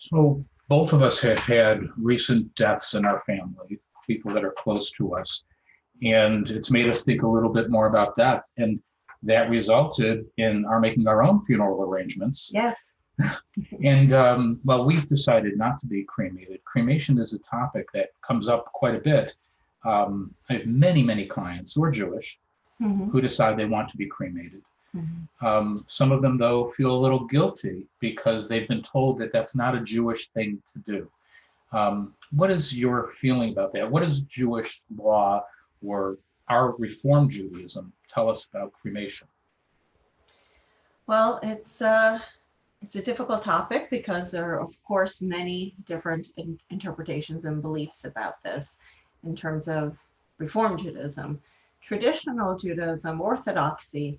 So both of us have had recent deaths in our family, people that are close to us, and it's made us think a little bit more about death. And that resulted in our making our own funeral arrangements. Yes. And well, we've decided not to be cremated. Cremation is a topic that comes up quite a bit. I have many, many clients who are Jewish Mm-hmm. who decide they want to be cremated. Mm-hmm. Some of them, though, feel a little guilty because they've been told that that's not a Jewish thing to do. What is your feeling about that? What does Jewish law or our Reform Judaism tell us about cremation? Well, it's a difficult topic because there are, of course, many different interpretations and beliefs about this in terms of Reform Judaism. Traditional Judaism, Orthodoxy,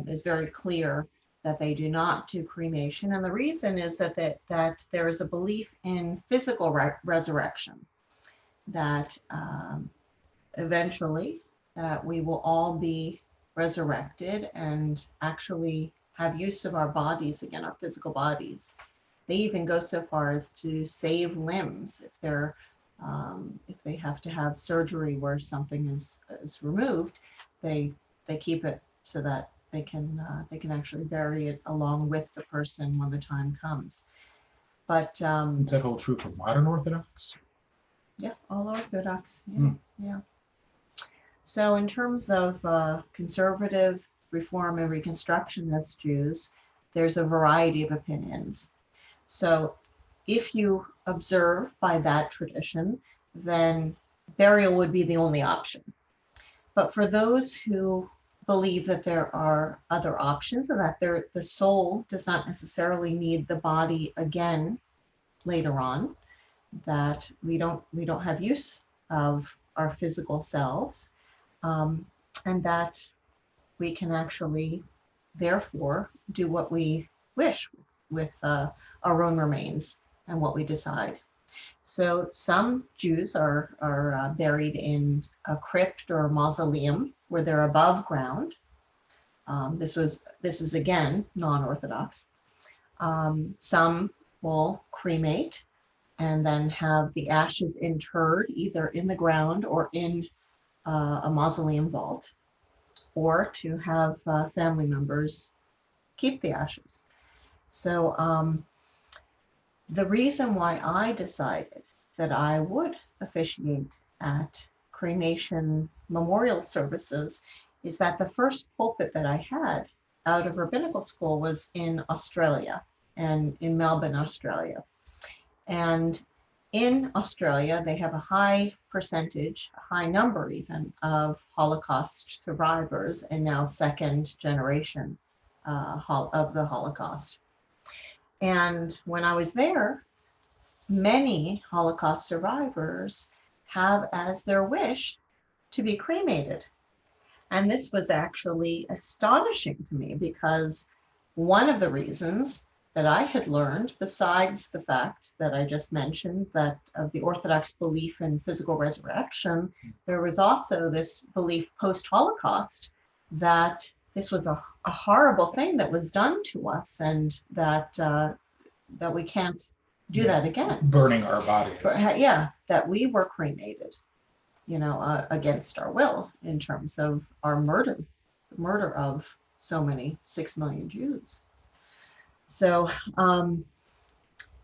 is very clear that they do not do cremation. And the reason is that there is a belief in physical resurrection, that eventually that we will all be resurrected and actually have use of our bodies again, our physical bodies. They even go so far as to save limbs if they have to have surgery where something is removed. They keep it so that they can actually bury it along with the person when the time comes. But Is that hold true for modern Orthodox? yeah, all Orthodox. Yeah, yeah. So in terms of conservative, Reform, and Reconstructionist Jews, there's a variety of opinions. So if you observe by that tradition, then burial would be the only option. But for those who believe that there are other options and that the soul does not necessarily need the body again later on, that we don't have use of our physical selves, and that we can actually therefore do what we wish with our own remains and what we decide. So some Jews are buried in a crypt or a mausoleum where they're above ground. This is again non-Orthodox. Some will cremate and then have the ashes interred either in the ground or in a mausoleum vault, or to have family members keep the ashes. So the reason why I decided that I would officiate at cremation memorial services is that the first pulpit that I had out of rabbinical school was in Australia, and in Melbourne, Australia. And in Australia, they have a high percentage, a high number even, of Holocaust survivors, and now second generation of the Holocaust. And when I was there, many Holocaust survivors have as their wish to be cremated. And this was actually astonishing to me because one of the reasons that I had learned, besides the fact that I just mentioned, that of the Orthodox belief in physical resurrection, there was also this belief post-Holocaust that this was a horrible thing that was done to us, and that we can't do that again. Burning our bodies. Yeah, that we were cremated, against our will in terms of our murder, the murder of so many, 6 million Jews. So,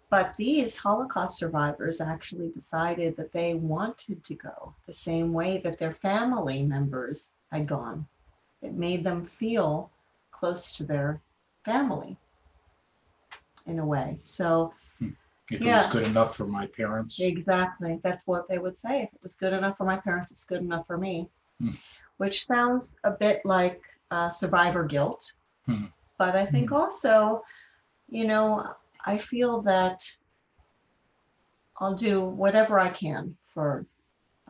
but these Holocaust survivors actually decided that they wanted to go the same way that their family members had gone. It made them feel close to their family in a way. So, if it was good enough for my parents. Exactly. That's what they would say. If it was good enough for my parents, it's good enough for me. Which sounds a bit like survivor guilt. But I think also, I feel that I'll do whatever I can for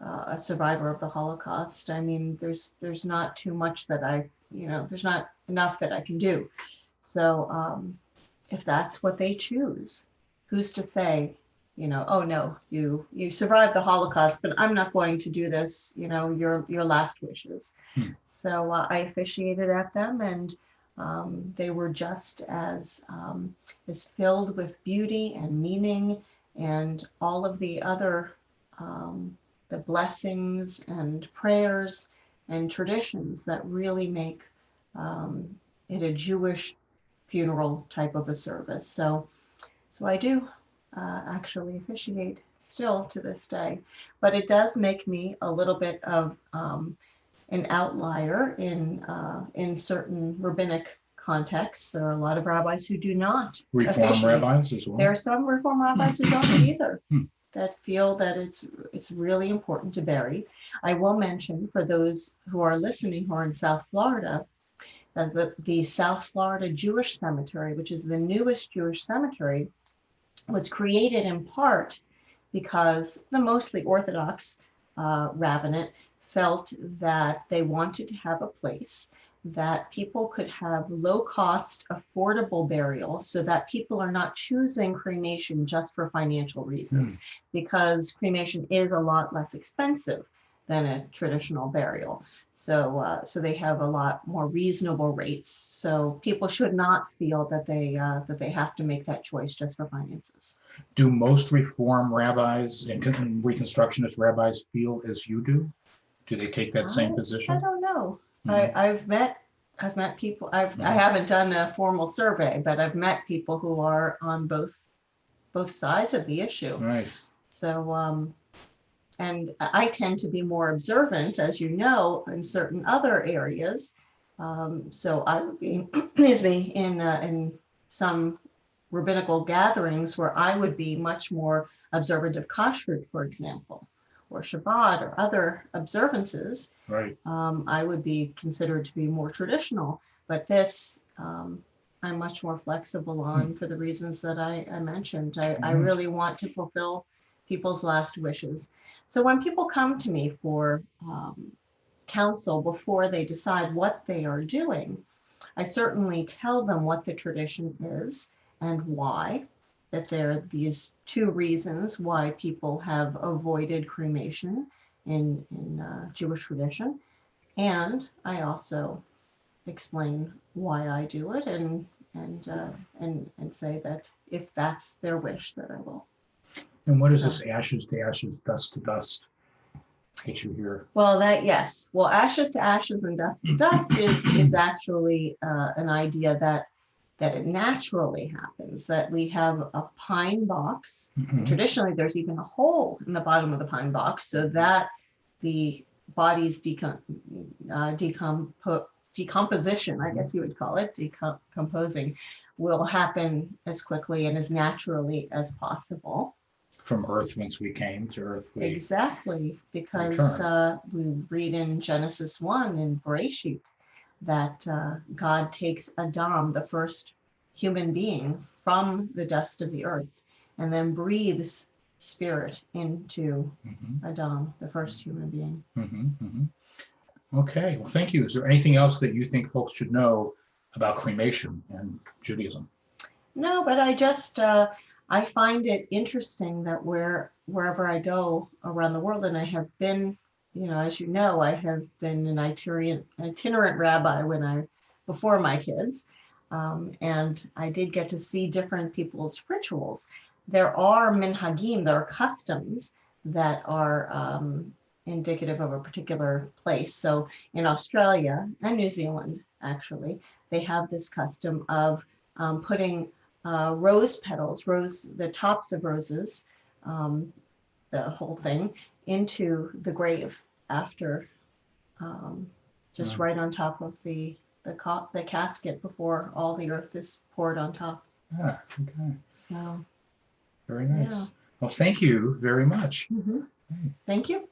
a survivor of the Holocaust. I mean, there's not too much that there's not enough that I can do. So if that's what they choose, who's to say, oh no, you survived the Holocaust, but I'm not going to do this, your last wishes. So I officiated at them, and They were just as filled with beauty and meaning and all of the other the blessings and prayers and traditions that really make it a Jewish funeral type of a service. So I do actually officiate still to this day, but it does make me a little bit of an outlier in certain rabbinic contexts. There are a lot of rabbis who do not Reform officiate. rabbis as well. There are some Reform rabbis who don't either, Hmm. that feel that it's really important to bury. I will mention for those who are listening who are in South Florida, that the South Florida Jewish Cemetery, which is the newest Jewish cemetery, was created in part because the mostly Orthodox rabbinate felt that they wanted to have a place that people could have low cost, affordable burial so that people are not choosing cremation just for financial reasons, because cremation is a lot less expensive than a traditional burial. So they have a lot more reasonable rates. So people should not feel that they have to make that choice just for finances. Do most Reform rabbis and Reconstructionist rabbis feel as you do? Do they take that same I position? don't know. Mhm. I've met people. I haven't done a formal survey, but I've met people who are on both sides of the issue. Right. So and I tend to be more observant, as you know, in certain other areas. So I would be, excuse me, in some rabbinical gatherings where I would be much more observant of kashrut, for example, or Shabbat or other observances. Right. I would be considered to be more traditional, but this I'm much more flexible on for the reasons that I mentioned. I really want to fulfill people's last wishes. So when people come to me for counsel before they decide what they are doing, I certainly tell them what the tradition is and why, that there are these two reasons why people have avoided cremation in Jewish tradition. And I also explain why I do it and say that if that's their wish, that I will. And what is So- this ashes to ashes, dust to dust that you hear? Well, yes. Well, ashes to ashes and dust to dust is actually an idea that it naturally happens, that we have a pine box. Mhm. Traditionally, there's even a hole in the bottom of the pine box so that the body's decomposition, I guess you would call it, decomposing, will happen as quickly and as naturally as possible. From earth, once we came to earth, we Exactly, because we read in Genesis 1 in Bereshit that God takes Adam, the first human being, from the dust of the earth and then breathes spirit into Adam, the first human being. Okay, well, thank you. Is there anything else that you think folks should know about cremation and Judaism? No, but I just I find it interesting that wherever I go around the world, and I have been, as you know, I have been an itinerant rabbi before my kids, and I did get to see different people's rituals. There are minhagim, there are customs that are indicative of a particular place. So in Australia and New Zealand, actually, they have this custom of putting rose petals, the tops of roses, the whole thing, into the grave after, just right on top of the casket before all the earth is poured on top. Ah, okay. So Very nice. Yeah. Well, thank you very much. Thank you.